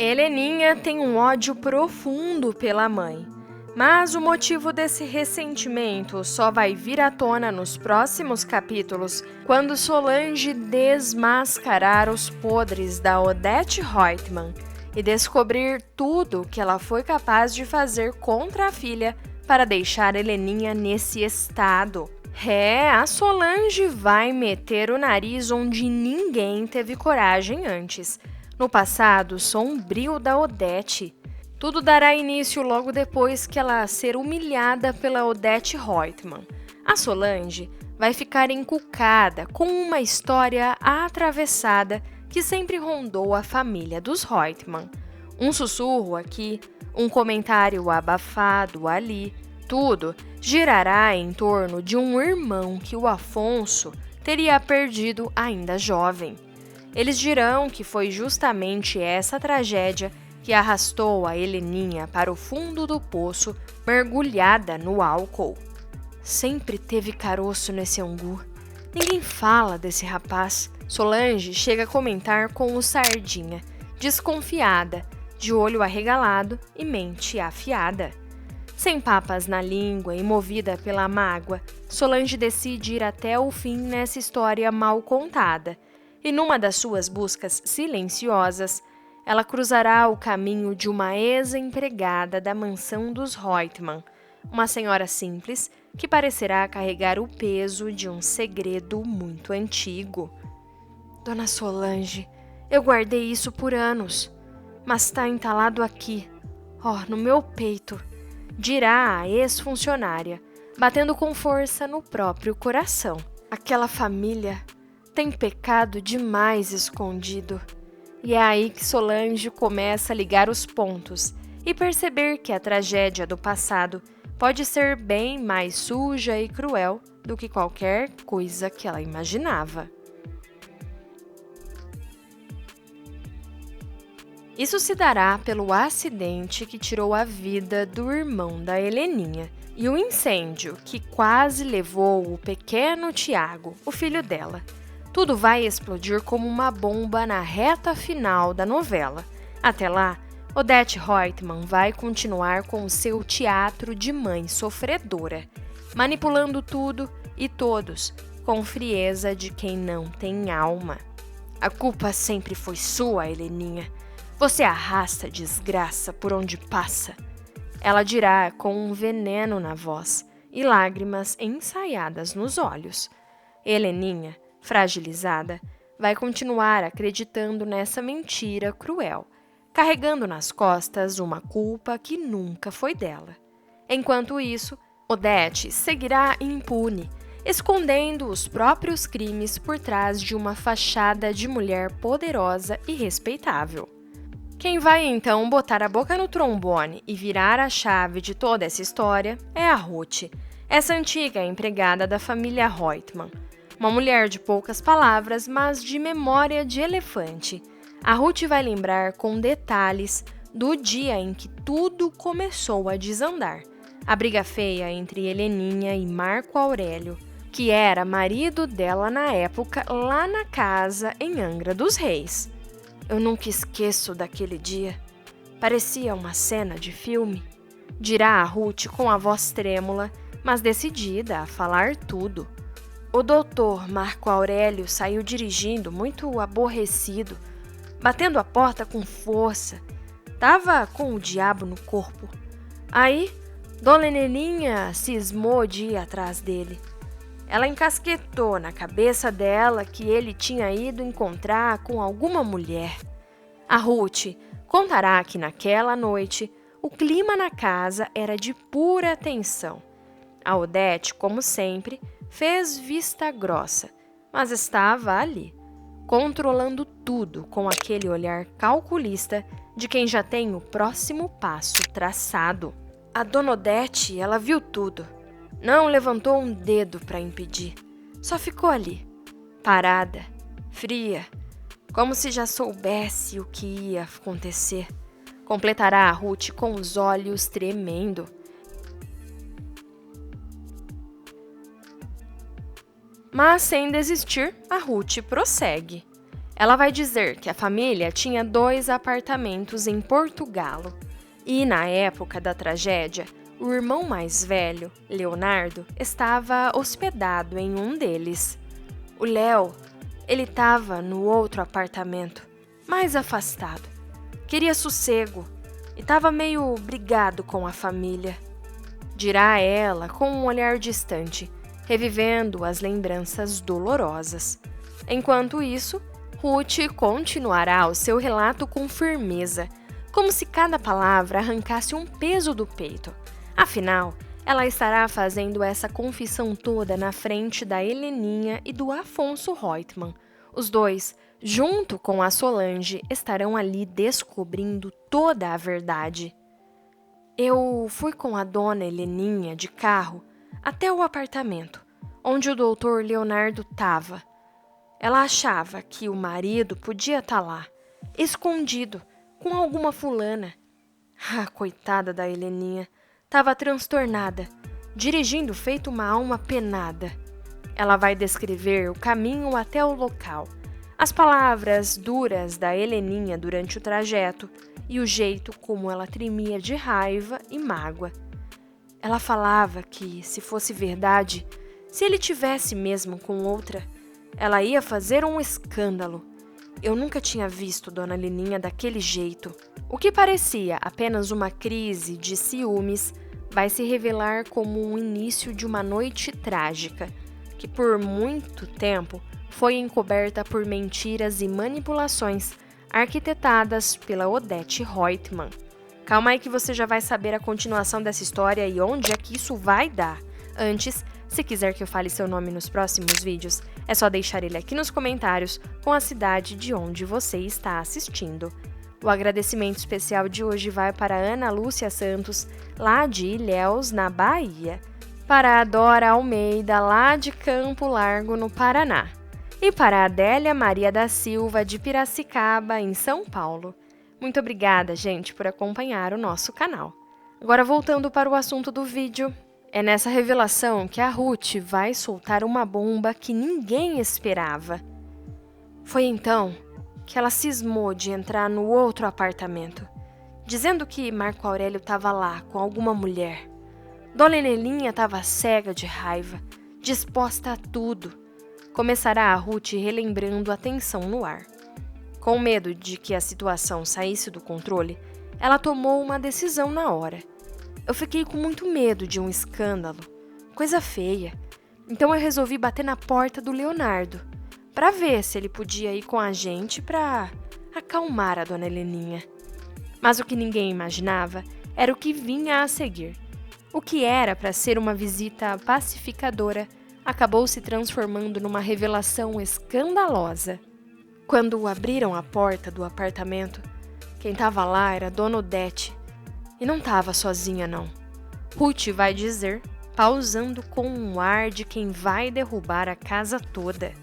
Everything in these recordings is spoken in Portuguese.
Heleninha tem um ódio profundo pela mãe, mas o motivo desse ressentimento só vai vir à tona nos próximos capítulos, quando Solange desmascarar os podres da Odete Roitman e descobrir tudo que ela foi capaz de fazer contra a filha para deixar Heleninha nesse estado. A Solange vai meter o nariz onde ninguém teve coragem antes, no passado sombrio da Odete. Tudo dará início logo depois que ela ser humilhada pela Odete Roitman. A Solange vai ficar encucada com uma história atravessada que sempre rondou a família dos Roitman. Um sussurro aqui, um comentário abafado ali, tudo girará em torno de um irmão que o Afonso teria perdido ainda jovem. Eles dirão que foi justamente essa tragédia que arrastou a Heleninha para o fundo do poço, mergulhada no álcool. Sempre teve caroço nesse angu. Ninguém fala desse rapaz. Solange chega a comentar com o Sardinha, desconfiada, de olho arregalado e mente afiada. Sem papas na língua e movida pela mágoa, Solange decide ir até o fim nessa história mal contada. E numa das suas buscas silenciosas, ela cruzará o caminho de uma ex-empregada da mansão dos Roitman, uma senhora simples que parecerá carregar o peso de um segredo muito antigo. Dona Solange, eu guardei isso por anos, mas está entalado aqui, no meu peito, dirá a ex-funcionária, batendo com força no próprio coração. Aquela família tem pecado demais escondido. E é aí que Solange começa a ligar os pontos e perceber que a tragédia do passado pode ser bem mais suja e cruel do que qualquer coisa que ela imaginava. Isso se dará pelo acidente que tirou a vida do irmão da Heleninha e o incêndio que quase levou o pequeno Tiago, o filho dela. Tudo vai explodir como uma bomba na reta final da novela. Até lá, Odete Roitman vai continuar com o seu teatro de mãe sofredora, manipulando tudo e todos com frieza de quem não tem alma. A culpa sempre foi sua, Heleninha. Você arrasta desgraça por onde passa. Ela dirá com um veneno na voz e lágrimas ensaiadas nos olhos. Heleninha, fragilizada, vai continuar acreditando nessa mentira cruel, carregando nas costas uma culpa que nunca foi dela. Enquanto isso, Odete seguirá impune, escondendo os próprios crimes por trás de uma fachada de mulher poderosa e respeitável. Quem vai então botar a boca no trombone e virar a chave de toda essa história é a Ruth, essa antiga empregada da família Roitman. Uma mulher de poucas palavras, mas de memória de elefante. A Ruth vai lembrar com detalhes do dia em que tudo começou a desandar. A briga feia entre Heleninha e Marco Aurélio, que era marido dela na época lá na casa em Angra dos Reis. Eu nunca esqueço daquele dia. Parecia uma cena de filme. Dirá a Ruth com a voz trêmula, mas decidida a falar tudo. O doutor Marco Aurélio saiu dirigindo, muito aborrecido, batendo a porta com força. Tava com o diabo no corpo. Aí, Dona Heleninha cismou de ir atrás dele. Ela encasquetou na cabeça dela que ele tinha ido encontrar com alguma mulher. A Ruth contará que naquela noite o clima na casa era de pura tensão. A Odete, como sempre, fez vista grossa, mas estava ali, controlando tudo com aquele olhar calculista de quem já tem o próximo passo traçado. A Dona Odete, ela viu tudo. Não levantou um dedo para impedir. Só ficou ali, parada, fria, como se já soubesse o que ia acontecer. Completará a Ruth com os olhos tremendo. Mas sem desistir, a Ruth prossegue. Ela vai dizer que a família tinha 2 apartamentos em Portugalo e, na época da tragédia, o irmão mais velho, Leonardo, estava hospedado em um deles. O Léo, ele estava no outro apartamento, mais afastado. Queria sossego e estava meio brigado com a família. Dirá ela com um olhar distante, revivendo as lembranças dolorosas. Enquanto isso, Ruth continuará o seu relato com firmeza, como se cada palavra arrancasse um peso do peito. Afinal, ela estará fazendo essa confissão toda na frente da Heleninha e do Afonso Reutemann. Os dois, junto com a Solange, estarão ali descobrindo toda a verdade. Eu fui com a dona Heleninha de carro até o apartamento, onde o doutor Leonardo estava. Ela achava que o marido podia estar lá, escondido, com alguma fulana. Ah, coitada da Heleninha, estava transtornada, dirigindo feito uma alma penada. Ela vai descrever o caminho até o local, as palavras duras da Heleninha durante o trajeto e o jeito como ela tremia de raiva e mágoa. Ela falava que, se fosse verdade, se ele tivesse mesmo com outra, ela ia fazer um escândalo. Eu nunca tinha visto Dona Heleninha daquele jeito. O que parecia apenas uma crise de ciúmes vai se revelar como o início de uma noite trágica, que por muito tempo foi encoberta por mentiras e manipulações arquitetadas pela Odete Reutemann. Calma aí que você já vai saber a continuação dessa história e onde é que isso vai dar. Antes, se quiser que eu fale seu nome nos próximos vídeos, é só deixar ele aqui nos comentários com a cidade de onde você está assistindo. O agradecimento especial de hoje vai para Ana Lúcia Santos, lá de Ilhéus, na Bahia, para a Dora Almeida, lá de Campo Largo, no Paraná, e para a Adélia Maria da Silva, de Piracicaba, em São Paulo. Muito obrigada, gente, por acompanhar o nosso canal. Agora, voltando para o assunto do vídeo, é nessa revelação que a Ruth vai soltar uma bomba que ninguém esperava. Foi então que ela cismou de entrar no outro apartamento, dizendo que Marco Aurélio estava lá com alguma mulher. Dona Heleninha estava cega de raiva, disposta a tudo. Começará a Ruth relembrando a tensão no ar. Com medo de que a situação saísse do controle, ela tomou uma decisão na hora. Eu fiquei com muito medo de um escândalo, coisa feia. Então eu resolvi bater na porta do Leonardo, para ver se ele podia ir com a gente para acalmar a Dona Heleninha. Mas o que ninguém imaginava era o que vinha a seguir. O que era para ser uma visita pacificadora acabou se transformando numa revelação escandalosa. Quando abriram a porta do apartamento, quem estava lá era Dona Odete. E não estava sozinha, não. Ruth vai dizer, pausando com um ar de quem vai derrubar a casa toda.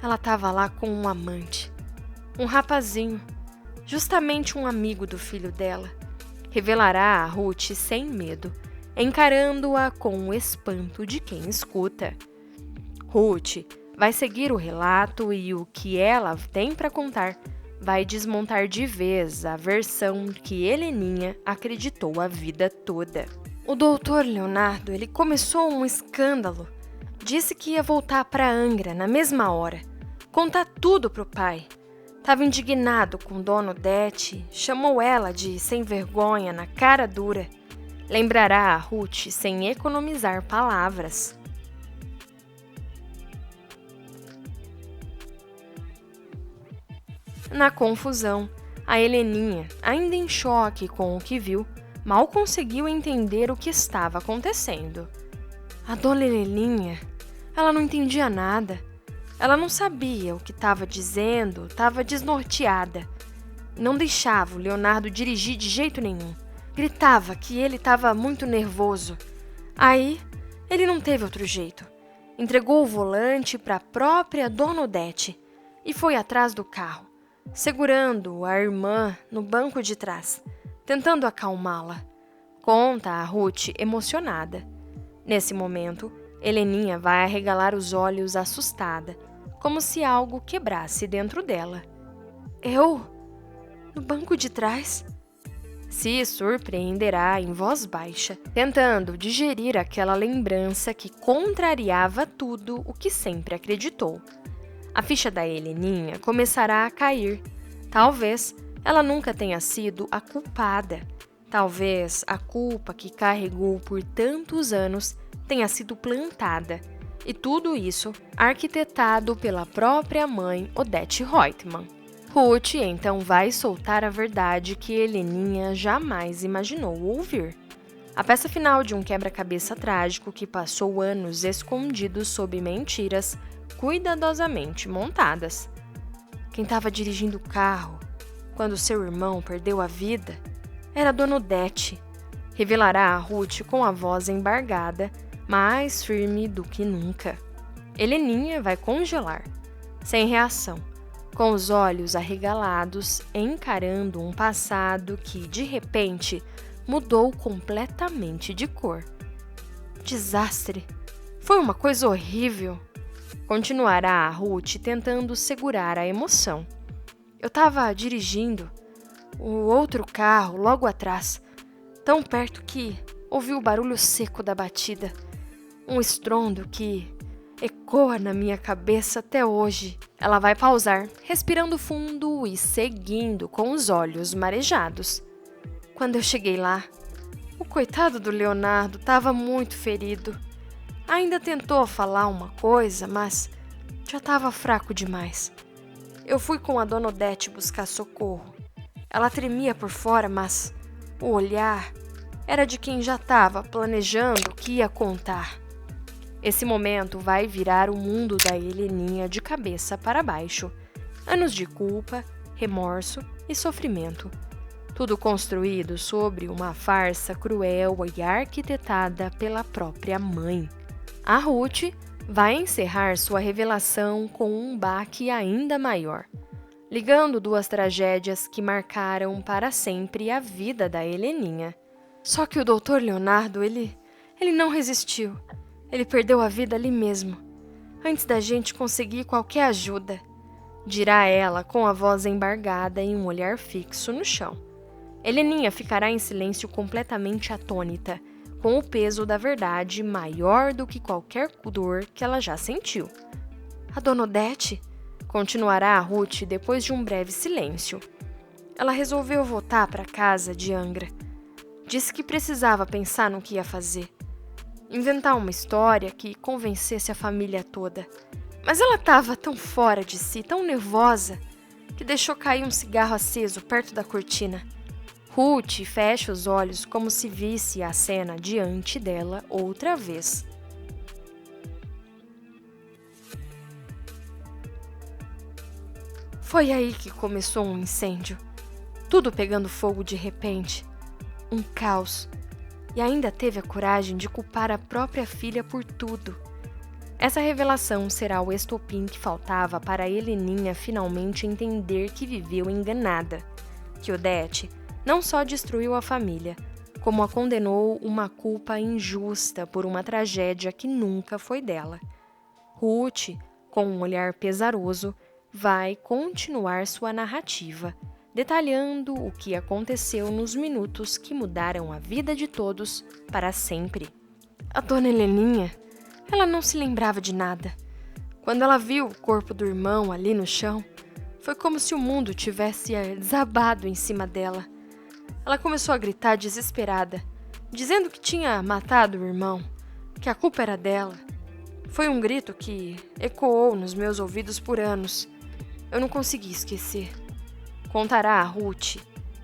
Ela estava lá com um amante, um rapazinho, justamente um amigo do filho dela. Revelará a Ruth sem medo, encarando-a com o espanto de quem escuta. Ruth vai seguir o relato e o que ela tem para contar vai desmontar de vez a versão que Heleninha acreditou a vida toda. O doutor Leonardo, ele começou um escândalo. Disse que ia voltar para Angra na mesma hora, contar tudo pro pai. Estava indignado com Dona Odete, chamou ela de sem vergonha na cara dura. Lembrará a Ruth sem economizar palavras. Na confusão, a Heleninha, ainda em choque com o que viu, mal conseguiu entender o que estava acontecendo. A Dona Heleninha, ela não entendia nada. Ela não sabia o que estava dizendo, estava desnorteada. Não deixava o Leonardo dirigir de jeito nenhum. Gritava que ele estava muito nervoso. Aí, ele não teve outro jeito. Entregou o volante para a própria Dona Odete e foi atrás do carro, segurando a irmã no banco de trás, tentando acalmá-la. Conta a Ruth emocionada. Nesse momento, Heleninha vai arregalar os olhos assustada, como se algo quebrasse dentro dela. Eu? No banco de trás? Se surpreenderá em voz baixa, tentando digerir aquela lembrança que contrariava tudo o que sempre acreditou. A ficha da Heleninha começará a cair. Talvez ela nunca tenha sido a culpada. Talvez a culpa que carregou por tantos anos tenha sido plantada. E tudo isso arquitetado pela própria mãe Odete Reutemann. Ruth então vai soltar a verdade que Heleninha jamais imaginou ouvir. A peça final de um quebra-cabeça trágico que passou anos escondido sob mentiras cuidadosamente montadas. Quem estava dirigindo o carro quando seu irmão perdeu a vida era Dona Odete. Revelará a Ruth com a voz embargada, mais firme do que nunca. Heleninha vai congelar, sem reação, com os olhos arregalados, encarando um passado que, de repente, mudou completamente de cor. Desastre! Foi uma coisa horrível! Continuará a Ruth tentando segurar a emoção. Eu estava dirigindo o outro carro logo atrás, tão perto que ouvi o barulho seco da batida, um estrondo que ecoa na minha cabeça até hoje. Ela vai pausar, respirando fundo e seguindo com os olhos marejados. Quando eu cheguei lá, o coitado do Leonardo estava muito ferido. Ainda tentou falar uma coisa, mas já estava fraco demais. Eu fui com a Dona Odete buscar socorro. Ela tremia por fora, mas o olhar era de quem já estava planejando o que ia contar. Esse momento vai virar o mundo da Heleninha de cabeça para baixo. Anos de culpa, remorso e sofrimento. Tudo construído sobre uma farsa cruel e arquitetada pela própria mãe. A Ruth vai encerrar sua revelação com um baque ainda maior, ligando duas tragédias que marcaram para sempre a vida da Heleninha. Só que o Dr. Leonardo, ele não resistiu. Ele perdeu a vida ali mesmo, antes da gente conseguir qualquer ajuda, dirá ela com a voz embargada e um olhar fixo no chão. Heleninha ficará em silêncio completamente atônita, com o peso da verdade maior do que qualquer dor que ela já sentiu. A Dona Odete? Continuará a Ruth depois de um breve silêncio. Ela resolveu voltar para casa de Angra. Disse que precisava pensar no que ia fazer. Inventar uma história que convencesse a família toda. Mas ela estava tão fora de si, tão nervosa, que deixou cair um cigarro aceso perto da cortina. Ruth fecha os olhos como se visse a cena diante dela outra vez. Foi aí que começou um incêndio. Tudo pegando fogo de repente. Um caos. E ainda teve a coragem de culpar a própria filha por tudo. Essa revelação será o estopim que faltava para a Heleninha finalmente entender que viveu enganada. Que Odete não só destruiu a família, como a condenou uma culpa injusta por uma tragédia que nunca foi dela. Ruth, com um olhar pesaroso, vai continuar sua narrativa, detalhando o que aconteceu nos minutos que mudaram a vida de todos para sempre. A Dona Heleninha, ela não se lembrava de nada. Quando ela viu o corpo do irmão ali no chão, foi como se o mundo tivesse desabado em cima dela. Ela começou a gritar desesperada, dizendo que tinha matado o irmão, que a culpa era dela. Foi um grito que ecoou nos meus ouvidos por anos. Eu não consegui esquecer. Contará a Ruth.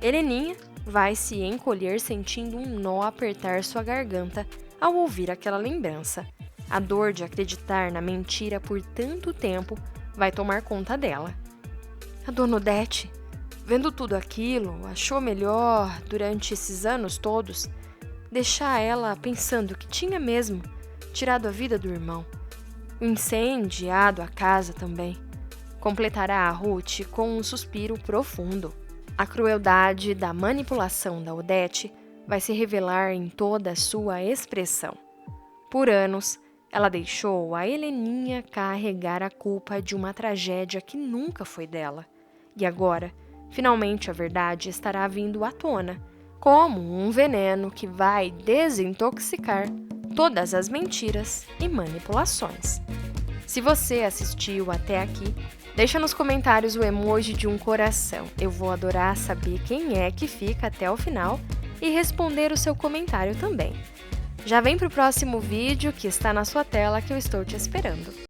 Heleninha vai se encolher sentindo um nó apertar sua garganta ao ouvir aquela lembrança. A dor de acreditar na mentira por tanto tempo vai tomar conta dela. A Dona Odete, vendo tudo aquilo, achou melhor, durante esses anos todos, deixar ela pensando que tinha mesmo tirado a vida do irmão. Incendiado a casa também. Completará a Ruth com um suspiro profundo. A crueldade da manipulação da Odete vai se revelar em toda a sua expressão. Por anos, Ela deixou a Heleninha carregar a culpa de uma tragédia que nunca foi dela. E agora, finalmente a verdade estará vindo à tona, como um veneno que vai desintoxicar todas as mentiras e manipulações. Se você assistiu até aqui, deixa nos comentários o emoji de um coração. Eu vou adorar saber quem é que fica até o final e responder o seu comentário também. Já vem pro próximo vídeo que está na sua tela que eu estou te esperando.